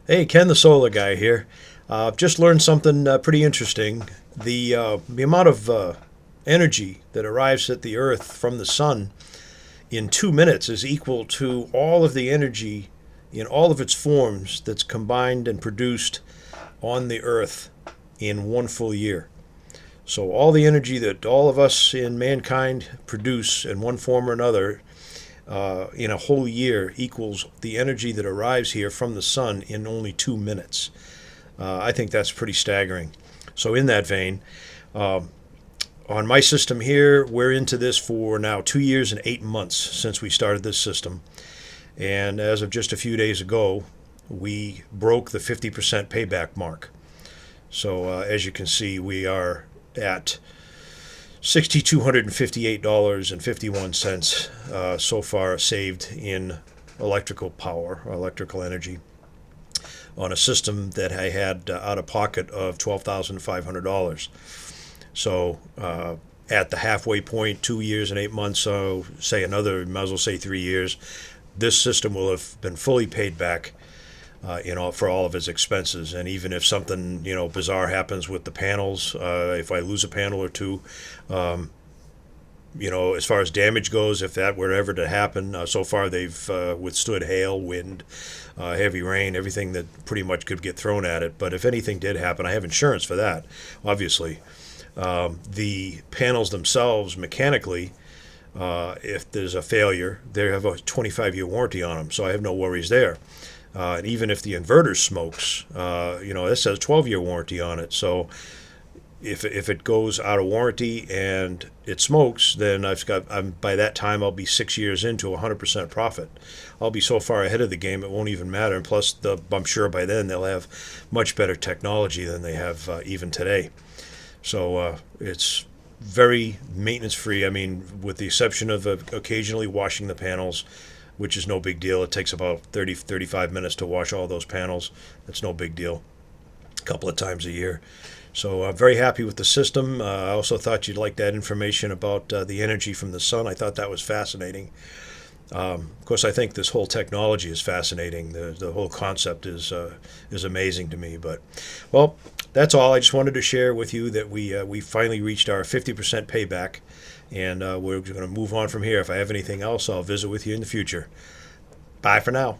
Hey, Ken, the solar guy here. Just learned something pretty interesting. The amount of energy that arrives at the Earth from the sun in 2 minutes is equal to all of the energy in all of its forms that's combined and produced on the Earth in one full year. So all the energy that all of us in mankind produce in one form or another in a whole year equals the energy that arrives here from the sun in only 2 minutes. I think that's pretty staggering. So, in that vein, on my system here, we're into this for now 2 years and 8 months since we started this system. And as of just a few days ago, we broke the 50% payback mark. So, as you can see, we are at $6,258.51 so far saved in electrical power, electrical energy, on a system that I had out of pocket of $12,500. So at the halfway point, 2 years and 8 months, so say another, might as well say 3 years, this system will have been fully paid back. For all of its expenses, and even if something bizarre happens with the panels, if I lose a panel or two, um, as far as damage goes, if that were ever to happen, so far they've withstood hail, wind, heavy rain, everything that pretty much could get thrown at it. But if anything did happen, I have insurance for that, obviously. The panels themselves, mechanically, if there's a failure, they have a 25-year warranty on them, so I have no worries there. And even if the inverter smokes, it says 12-year warranty on it. So if it goes out of warranty and it smokes, then by that time I'll be 6 years into 100% profit. I'll be so far ahead of the game it won't even matter. And plus, I'm sure by then they'll have much better technology than they have even today. So it's very maintenance free. I mean, with the exception of occasionally washing the panels, which is no big deal. It takes about 35 minutes to wash all those panels. That's no big deal. A couple of times a year. So I'm very happy with the system. I also thought you'd like that information about the energy from the sun. I thought that was fascinating. Of course, I think this whole technology is fascinating. The whole concept is amazing to me. But, well, that's all. I just wanted to share with you that we finally reached our 50% payback, and we're going to move on from here. If I have anything else, I'll visit with you in the future. Bye for now.